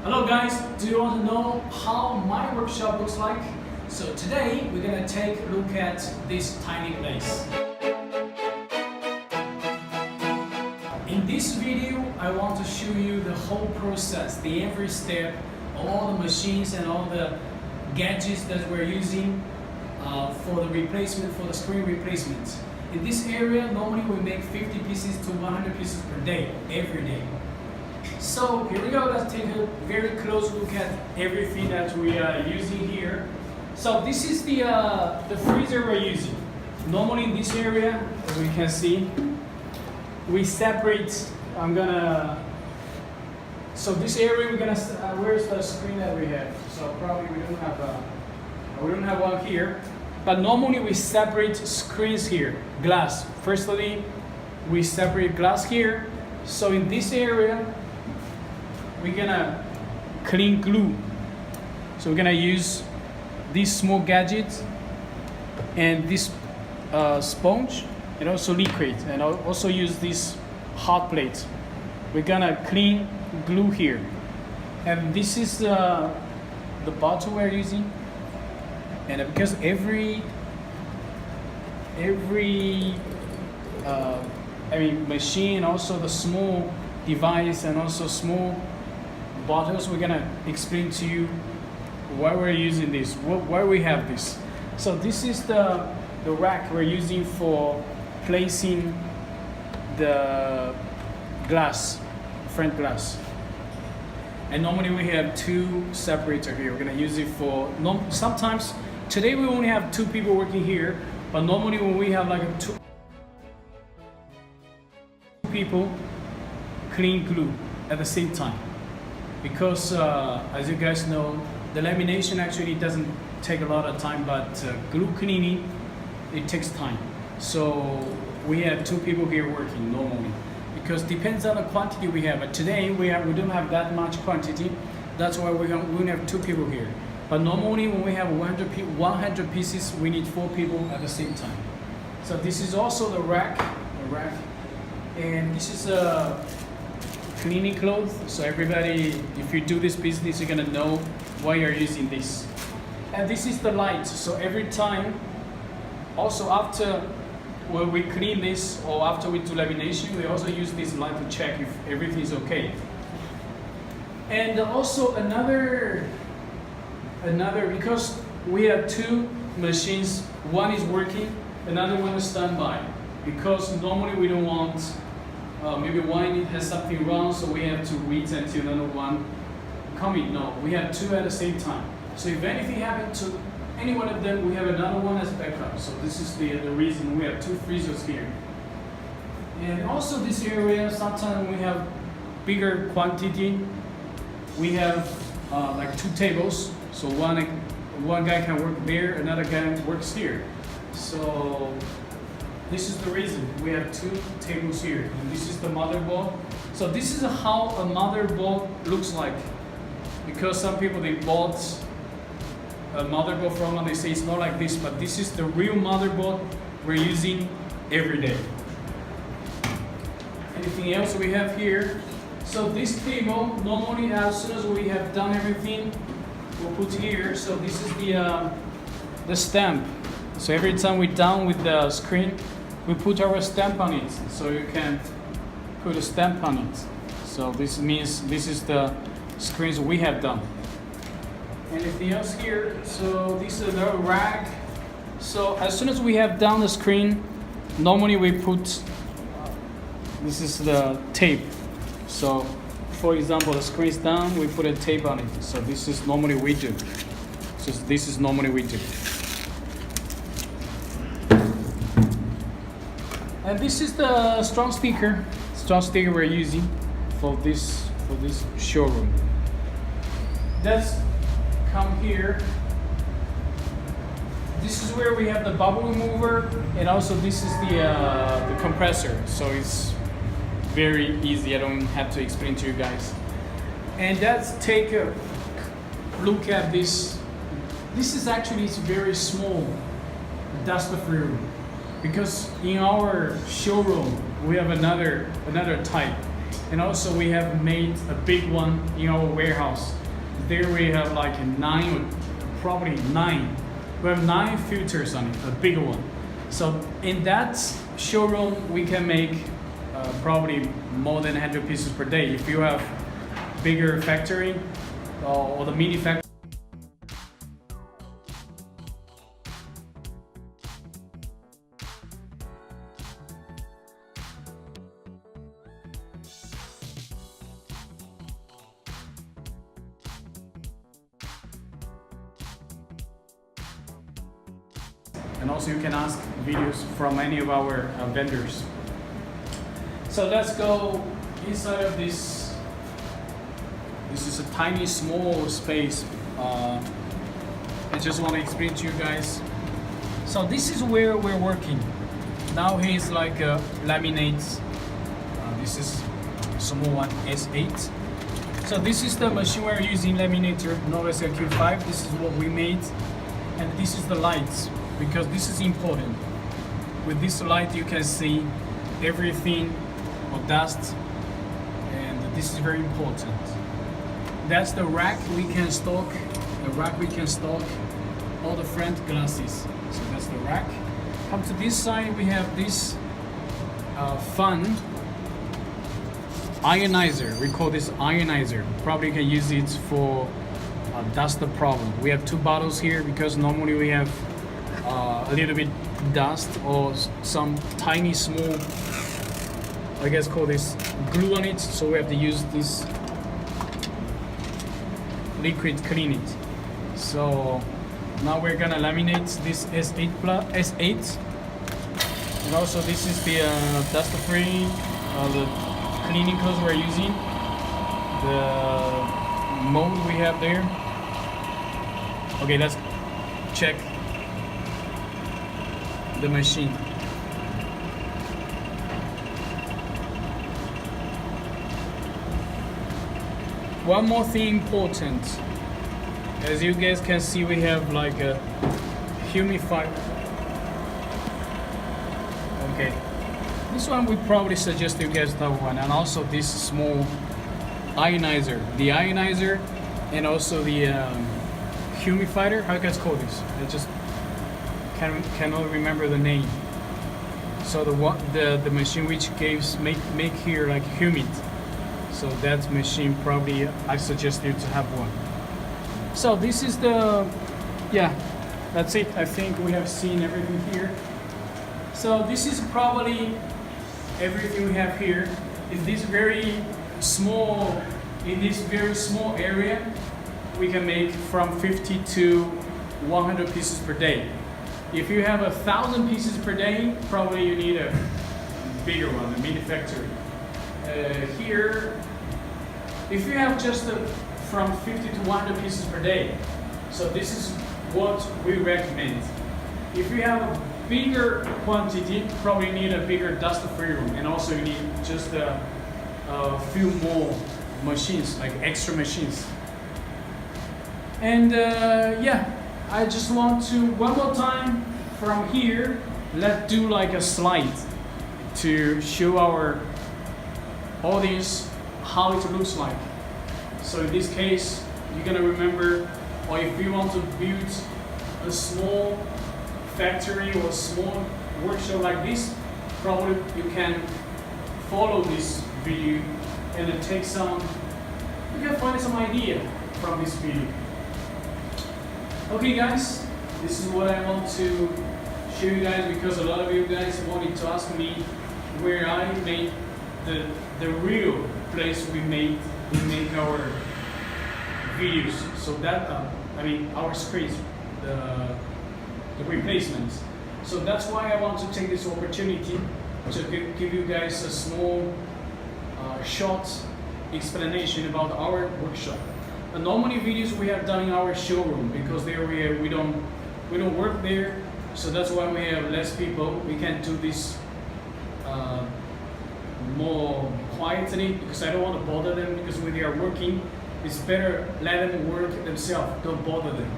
Hello guys, do you want to know how my workshop looks like? So today we're gonna take a look at this tiny place. In this video I want to show you the whole process, the every step, all the machines and all the gadgets that we're using for the replacement, for the screen replacement. In this area normally we make 50 pieces to 100 pieces per day, every day. So here we go, let's take a very close look at everything that we are using here. So this is the freezer we're using. Normally in this area, as we can see, we separate, so this area we're gonna, where's the screen that we have? So probably we don't have one here. But normally we separate screens here, glass. Firstly, we separate glass here. So in this area, we're gonna clean glue. So we're gonna use these small gadgets and this sponge and also liquid, and I'll also use this hot plate. We're gonna clean glue here, and this is the bottle we're using. And because every machine, also the small device and also small bottles, we're gonna explain to you why we're using this, why we have this. So this is the rack we're using for placing the glass, front glass. And normally we have two separator here. We're gonna use it for, sometimes, today we only have two people working here, but normally when we have like two people clean glue at the same time. Because as you guys know, the lamination actually doesn't take a lot of time, but glue cleaning, it takes time. So we have two people here working normally, because depends on the quantity we have. But today we don't have that much quantity. That's why we only have two people here. But normally when we have 100 pieces, we need 4 people at the same time. So this is also the rack, and this is cleaning clothes. So everybody, if you do this business, you're gonna know why you're using this. And this is the light. So every time, also after when we clean this or after we do lamination, we also use this light to check if everything is okay. And also another, because we have two machines, one is working, another one is standby. Because normally we don't want, maybe one has something wrong, so we have to wait until another one coming. No, we have two at the same time. So if anything happens to any one of them, we have another one as backup. So this is the reason we have two freezers here. And also this area, sometimes we have bigger quantity. We have like 2 tables. So one guy can work there, another guy works here. So this is the reason we have 2 tables here. And this is the motherboard. So this is how a motherboard looks like. Because some people, they bought a motherboard from and they say it's not like this, but this is the real motherboard we're using every day. Anything else we have here? So this table, normally as soon as we have done everything, we'll put here. So this is the stamp. So every time we're done with the screen, we put our stamp on it. So you can put a stamp on it. So this means this is the screens we have done. Anything else here? So this is the rack. So as soon as we have done the screen, normally we put, this is the tape. So for example, the screen is done, we put a tape on it. So this is normally we do. So this is normally we do. And this is the strong sticker we're using for this showroom. Let's come here. This is where we have the bubble remover, and also this is the compressor. So it's very easy. I don't have to explain to you guys. And let's take a look at this. This is actually, it's very small dust-free room, because in our showroom we have another type. And also we have made a big one in our warehouse. There we have like 9, probably 9. We have 9 filters on it, a bigger one. So in that showroom, we can make probably more than 100 pieces per day. If you have bigger factory or the mini factory. And also you can ask videos from any of our vendors. So let's go inside of this. This is a tiny small space. I just want to explain to you guys. So this is where we're working. Now here's like laminates. This is small one, S8. So this is the machine we're using, laminator, Notice Q5. This is what we made. And this is the lights, because this is important. With this light you can see everything or dust, and this is very important. That's the rack we can stock. The rack we can stock all the front glasses. So that's the rack. Come to this side, we have this fun ionizer. We call this ionizer. Probably you can use it for dust problem. We have 2 bottles here because normally we have a little bit dust or some tiny small, I guess call this glue on it, so we have to use this liquid clean it. So now we're gonna laminate this S8, and also this is the dust free, the cleaning clothes we're using, the mold we have there. Okay, let's check the machine. One more thing important, as you guys can see, we have like a humidifier. Okay, this one we probably suggest you guys that one, and also this small ionizer, the ionizer, and also the humidifier. How you guys call this? I just cannot remember the name. So the machine which make here like humid. So that machine probably I suggest you to have one. So this is that's it. I think we have seen everything here. So this is probably everything we have here. In this very small area, we can make from 50 to 100 pieces per day. If you have 1,000 pieces per day, probably you need a bigger one, a mini factory. Here, if you have just from 50 to 100 pieces per day, so this is what we recommend. If you have a bigger quantity, probably need a bigger dust-free room, and also you need just a few more machines, like extra machines. And I just want to one more time from here. Let's do like a slide to show our audience how it looks like. So in this case, you're gonna remember, or if you want to build a small factory or a small workshop like this, probably you can follow this video and then take some, you can find some idea from this video. Okay guys, this is what I want to show you guys, because a lot of you guys wanted to ask me where I made the real place we make our videos. So that our screens, the replacements. So that's why I want to take this opportunity to give you guys a small short explanation about our workshop. Normally videos we have done in our showroom, because there we don't work there, so that's why we have less people. We can do this more quietly, because I don't want to bother them, because when they are working, it's better let them work themselves, don't bother them.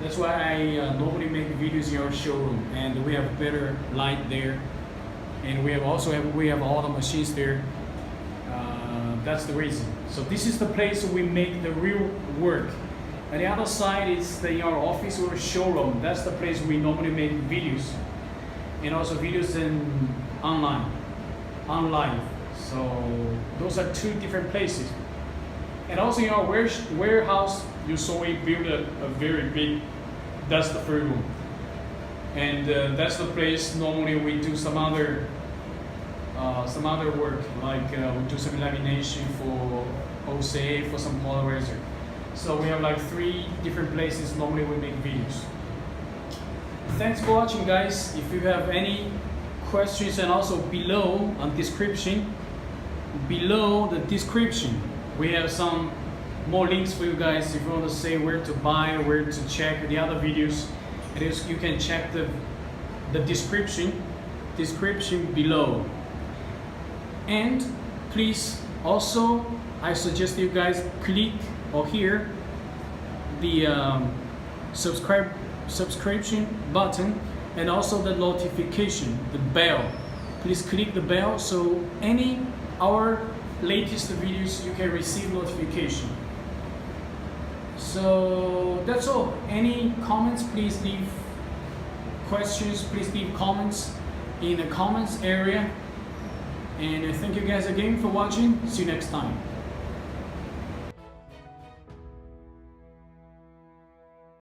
That's why I normally make videos in our showroom, and we have better light there, and we have all the machines there. That's the reason. So this is the place we make the real work. And the other side is our office or showroom. That's the place we normally make videos, and also videos in online. So those are two different places. And also in our warehouse, you saw we built a very big, that's the third room. And that's the place normally we do some other work, like we do some lamination for OCA, for some polarizer. So we have like 3 different places normally we make videos. Thanks for watching, guys. If you have any questions, and also below the description we have some more links for you guys. If you want to say where to buy, where to check the other videos, you can check the description below. And please also, I suggest you guys click or hear the subscription button, and also the notification, the bell. Please click the bell so our latest videos you can receive notification. So that's all. Any comments, please leave questions, please leave comments in the comments area. And thank you guys again for watching. See you next time.